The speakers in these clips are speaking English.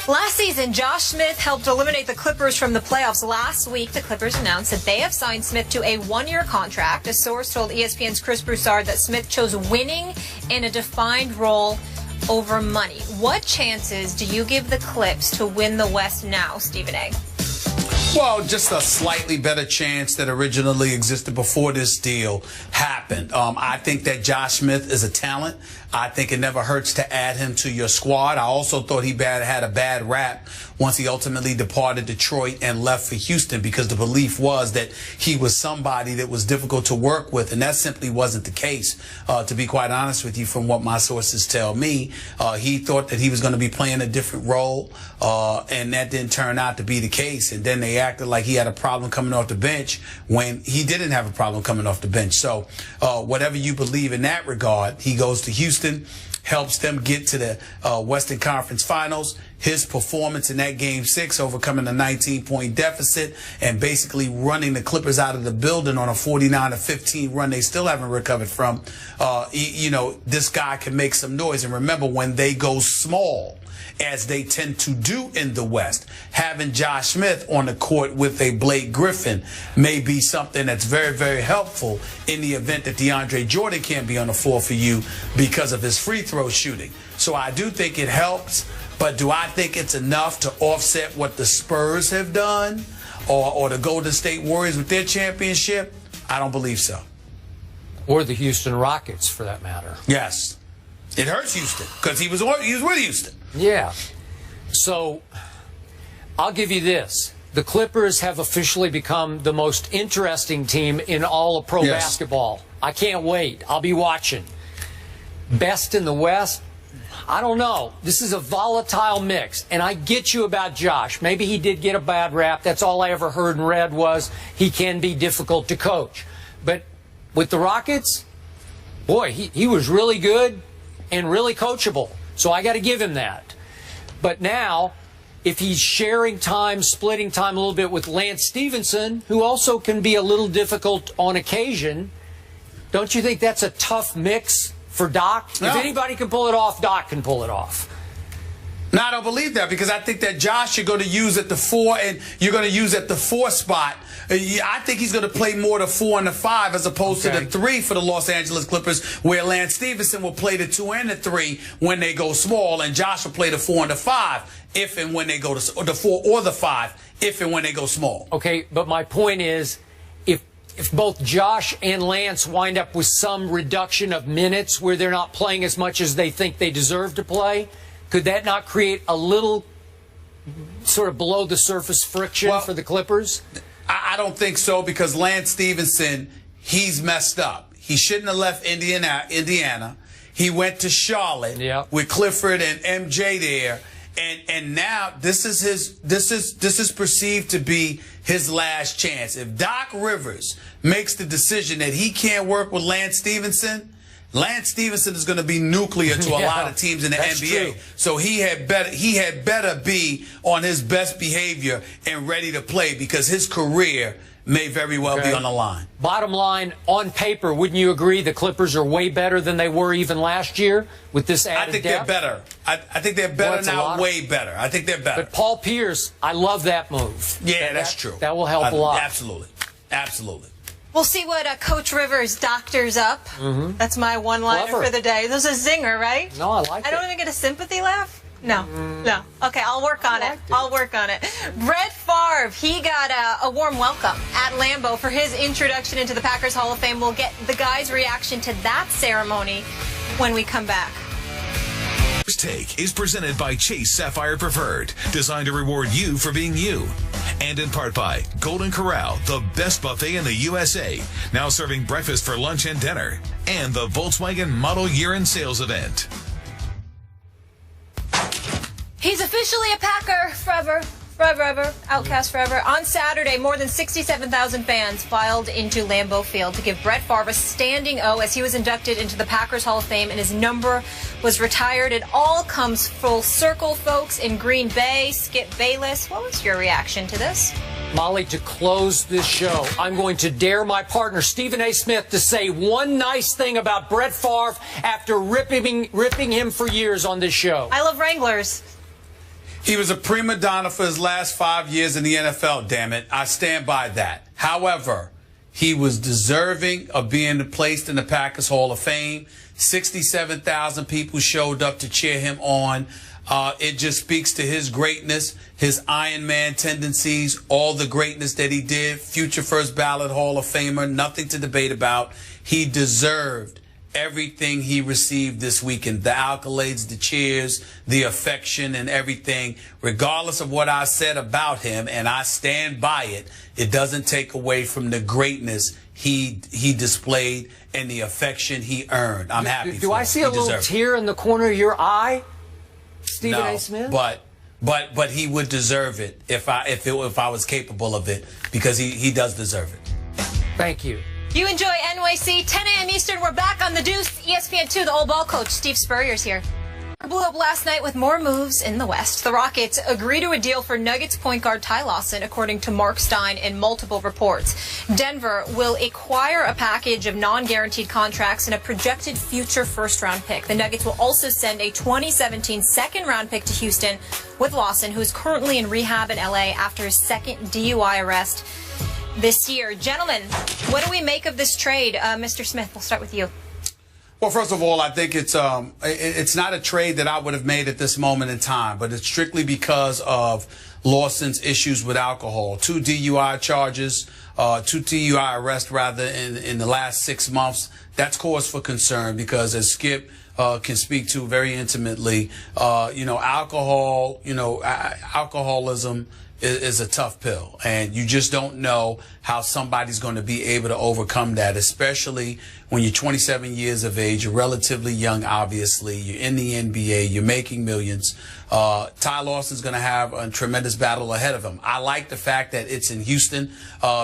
Last season, Josh Smith helped eliminate the Clippers from the playoffs. Last week, the Clippers announced that they have signed Smith to a one-year contract. A source told ESPN's Chris Broussard that Smith chose winning in a defined role over money. What chances do you give the Clips to win the West now, Stephen A.? Well, just a slightly better chance that originally existed before this deal happened. I think that Josh Smith is a talent. I think it never hurts to add him to your squad. I also thought he had a bad rap once he ultimately departed Detroit and left for Houston, because the belief was that he was somebody that was difficult to work with, and that simply wasn't the case, to be quite honest with you, from what my sources tell me. He thought that he was going to be playing a different role, and that didn't turn out to be the case. And then they acted like he had a problem coming off the bench when he didn't have a problem coming off the bench. So whatever you believe in that regard, he goes to Houston, helps them get to the Western Conference Finals. His performance in that Game 6, overcoming a 19-point deficit and basically running the Clippers out of the building on a 49-15 run they still haven't recovered from, this guy can make some noise. And remember, when they go small, as they tend to do in the West, having Josh Smith on the court with a Blake Griffin may be something that's very, very helpful in the event that DeAndre Jordan can't be on the floor for you because of his free throw shooting. So I do think it helps, but do I think it's enough to offset what the Spurs have done or the Golden State Warriors with their championship? I don't believe so. Or the Houston Rockets, for that matter. Yes. It hurts Houston because he was with Houston. Yeah. So I'll give you this. The Clippers have officially become the most interesting team in all of pro basketball. I can't wait. I'll be watching. Best in the West? I don't know. This is a volatile mix. And I get you about Josh. Maybe he did get a bad rap. That's all I ever heard and read was he can be difficult to coach. But with the Rockets, boy, he was really good and really coachable. So I got to give him that. But now, if he's sharing time, splitting time a little bit with Lance Stevenson, who also can be a little difficult on occasion, don't you think that's a tough mix for Doc? No. If anybody can pull it off, Doc can pull it off. No, I don't believe that, because I think that Josh you're going to use at the 4 and you're going to use at the 4 spot. I think he's going to play more the 4 and the 5 as opposed to the 3 for the Los Angeles Clippers, where Lance Stevenson will play the 2 and the 3 when they go small, and Josh will play the 4 and the 5 if and when they go to, or the 4 or the 5 if and when they go small. Okay, but my point is, if both Josh and Lance wind up with some reduction of minutes where they're not playing as much as they think they deserve to play, could that not create a little sort of below the surface friction for the Clippers? I don't think so, because Lance Stevenson, he's messed up. He shouldn't have left Indiana. He went to Charlotte with Clifford and MJ there. And now this is perceived to be his last chance. If Doc Rivers makes the decision that he can't work with Lance Stevenson is going to be nuclear to a lot of teams in the NBA. True. So he had better be on his best behavior and ready to play, because his career may very well be on the line. Bottom line, on paper, wouldn't you agree the Clippers are way better than they were even last year with this added I think depth? They're better. I think they're better now, way better. I think they're better. But Paul Pierce, I love that move. Yeah, that's true. That will help a lot. Absolutely. Absolutely. We'll see what Coach Rivers doctors up. That's my one-liner for the day. This is a zinger, right? No, I like it. I don't even get a sympathy laugh? No. No. Okay, I'll work on it. I'll work on it. Brett Favre, he got a warm welcome at Lambeau for his introduction into the Packers Hall of Fame. We'll get the guys' reaction to that ceremony when we come back. First Take is presented by Chase Sapphire Preferred, designed to reward you for being you. And in part by Golden Corral, the best buffet in the USA, now serving breakfast for lunch and dinner. And the Volkswagen Model Year-End Sales Event. He's officially a Packer forever. Outcast forever. On Saturday, more than 67,000 fans filed into Lambeau Field to give Brett Favre a standing O as he was inducted into the Packers Hall of Fame and his number was retired. It all comes full circle, folks, in Green Bay. Skip Bayless, what was your reaction to this? Molly, to close this show, I'm going to dare my partner, Stephen A. Smith, to say one nice thing about Brett Favre after ripping him for years on this show. I love Wranglers. He was a prima donna for his last 5 years in the NFL, damn it. I stand by that. However, he was deserving of being placed in the Packers Hall of Fame. 67,000 people showed up to cheer him on. It just speaks to his greatness, his Iron Man tendencies, all the greatness that he did. Future first ballot Hall of Famer, nothing to debate about. He deserved everything he received this weekend, the accolades, the cheers, the affection, and everything. Regardless of what I said about him, and I stand by it, it doesn't take away from the greatness he displayed and the affection he earned. I'm happy. Do I see a little tear in the corner of your eye, Stephen A. Smith? But he would deserve it if I was capable of it, because he does deserve it. Thank you. You enjoy NYC, 10 a.m. Eastern. We're back on the Deuce, ESPN2. The old ball coach, Steve Spurrier's here. Blew up last night with more moves in the West. The Rockets agree to a deal for Nuggets point guard Ty Lawson, according to Mark Stein in multiple reports. Denver will acquire a package of non-guaranteed contracts and a projected future first-round pick. The Nuggets will also send a 2017 second-round pick to Houston with Lawson, who is currently in rehab in L.A. after his second DUI arrest this year. Gentlemen, what do we make of this trade? Mr. Smith, we'll start with you. Well, first of all, I think it's not a trade that I would have made at this moment in time, but it's strictly because of Lawson's issues with alcohol. 2 DUI charges, 2 DUI arrests rather in the last 6 months. That's cause for concern because, as Skip can speak to very intimately, alcoholism is a tough pill, and you just don't know how somebody's going to be able to overcome that, especially when you're 27 years of age. You're relatively young, obviously. You're in the NBA. You're making millions. Ty Lawson's going to have a tremendous battle ahead of him. I like the fact that it's in Houston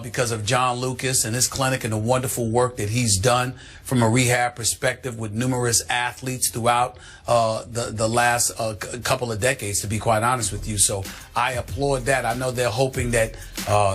because of John Lucas and his clinic and the wonderful work that he's done from a rehab perspective with numerous athletes throughout the last couple of decades, to be quite honest with you. So I applaud that. I know they're hoping that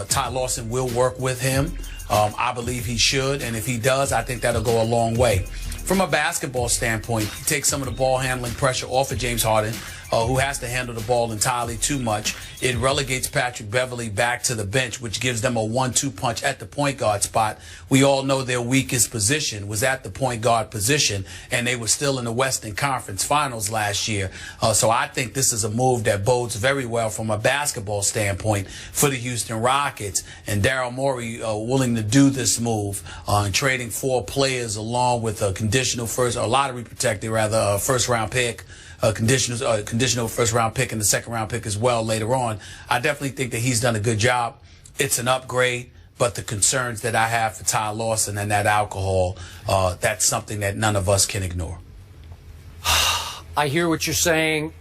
Ty Lawson will work with him. I believe he should, and if he does, I think that'll go a long way. From a basketball standpoint, he takes some of the ball handling pressure off of James Harden, who has to handle the ball entirely too much. It relegates Patrick Beverley back to the bench, which gives them a 1-2 punch at the point guard spot. We all know their weakest position was at the point guard position, and they were still in the Western Conference Finals last year. So I think this is a move that bodes very well from a basketball standpoint for the Houston Rockets, and Daryl Morey willing to do this move and trading 4 players along with a conditional lottery protected first round pick. Conditional first-round pick and the second-round pick as well later on. I definitely think that he's done a good job. It's an upgrade, but the concerns that I have for Ty Lawson and that alcohol, that's something that none of us can ignore. I hear what you're saying.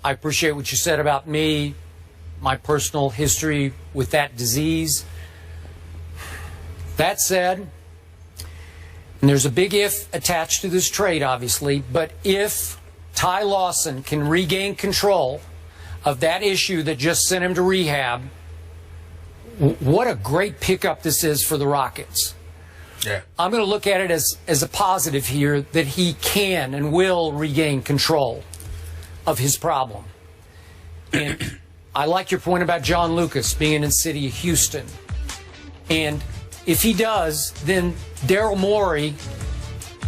I appreciate what you said about me, my personal history with that disease. That said, and there's a big if attached to this trade, obviously, but if Ty Lawson can regain control of that issue that just sent him to rehab, what a great pickup this is for the Rockets. Yeah. I'm going to look at it as a positive here, that he can and will regain control of his problem. And I like your point about John Lucas being in the city of Houston. And if he does, then Daryl Morey,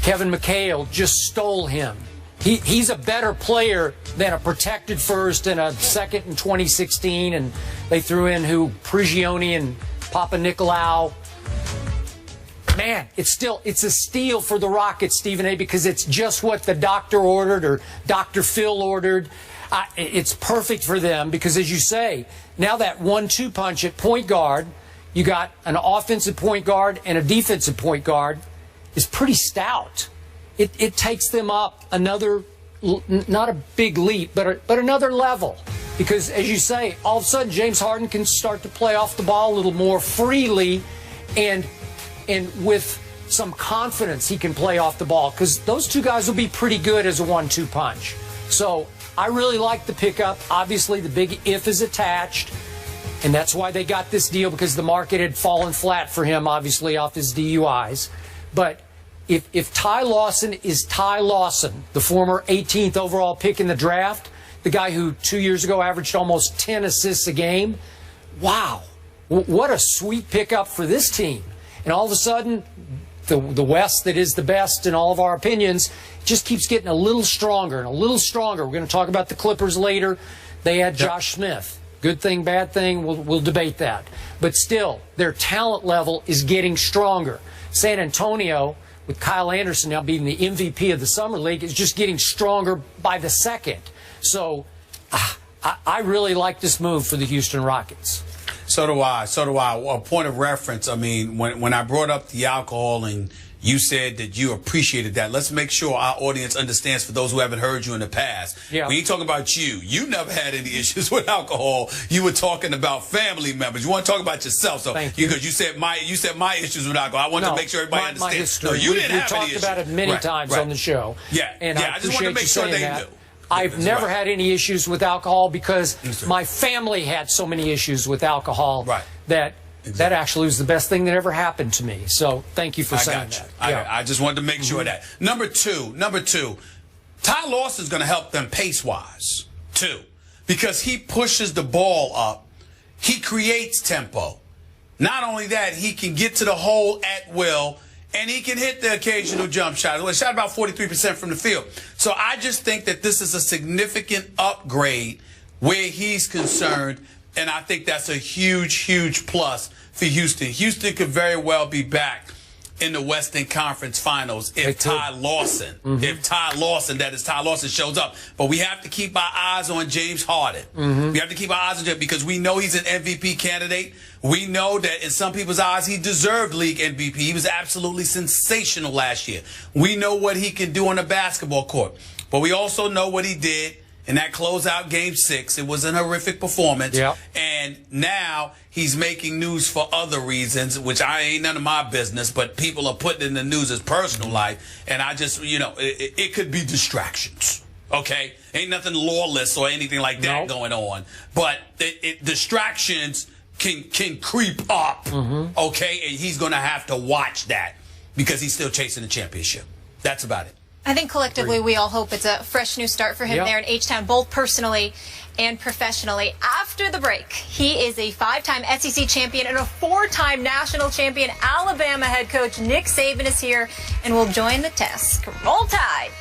Kevin McHale just stole him. He's a better player than a protected first and a second in 2016, and they threw in Prigioni and Papa Nicolau. Man, it's a steal for the Rockets, Stephen A., because it's just what the doctor ordered or Dr. Phil ordered. It's perfect for them because, as you say, now that 1-2 punch at point guard, you got an offensive point guard and a defensive point guard, is pretty stout. It takes them up another, not a big leap, but another level. Because, as you say, all of a sudden James Harden can start to play off the ball a little more freely, and with some confidence he can play off the ball. Because those two guys will be pretty good as a 1-2 punch. So I really like the pickup. Obviously, the big if is attached, and that's why they got this deal, because the market had fallen flat for him, obviously, off his DUIs. But if Ty Lawson is Ty Lawson, the former 18th overall pick in the draft, the guy who 2 years ago averaged almost 10 assists a game. Wow, what a sweet pickup for this team. And all of a sudden, the West that is the best in all of our opinions just keeps getting a little stronger and a little stronger. We're going to talk about the Clippers later. They had Josh Smith. Good thing, bad thing, we'll debate that. But still, their talent level is getting stronger. San Antonio, with Kyle Anderson now being the MVP of the Summer League, is just getting stronger by the second. So I really like this move for the Houston Rockets. So do I. So do I. A point of reference, I mean, when I brought up the alcohol and you said that you appreciated that, let's make sure our audience understands, for those who haven't heard you in the past. Yeah. When you talk about you never had any issues with alcohol. You were talking about family members. You want to talk about yourself. So Thank you. Because you said my issues with alcohol. I want to make sure everybody understands. History. No, you didn't have any talked issues. about it many times on the show. Yeah. And I just want to make sure they knew. I've never had any issues with alcohol because my family had so many issues with alcohol that actually was the best thing that ever happened to me. So thank you for saying that. I just wanted to make sure of that. Number two, Ty Lawson's going to help them pace-wise, too, because he pushes the ball up. He creates tempo. Not only that, he can get to the hole at will, and he can hit the occasional jump shot. He shot about 43% from the field. So I just think that this is a significant upgrade where he's concerned, and I think that's a huge, huge plus for Houston. Houston could very well be back in the Western Conference Finals if Ty Lawson, that is Ty Lawson, shows up. But we have to keep our eyes on James Harden. We have to keep our eyes on him because we know he's an MVP candidate. We know that in some people's eyes he deserved league MVP. He was absolutely sensational last year. We know what he can do on the basketball court. But we also know what he did in that closeout Game 6. It was an horrific performance. And now he's making news for other reasons, which I ain't none of my business, but people are putting in the news as personal life. And I just, it could be distractions. Okay? Ain't nothing lawless or anything like that going on. But distractions can creep up. Okay? And he's going to have to watch that because he's still chasing the championship. That's about it. I think collectively we all hope it's a fresh new start for him there in H-Town, both personally and professionally. After the break, he is a 5-time SEC champion and a 4-time national champion. Alabama head coach Nick Saban is here and will join the test. Roll Tide.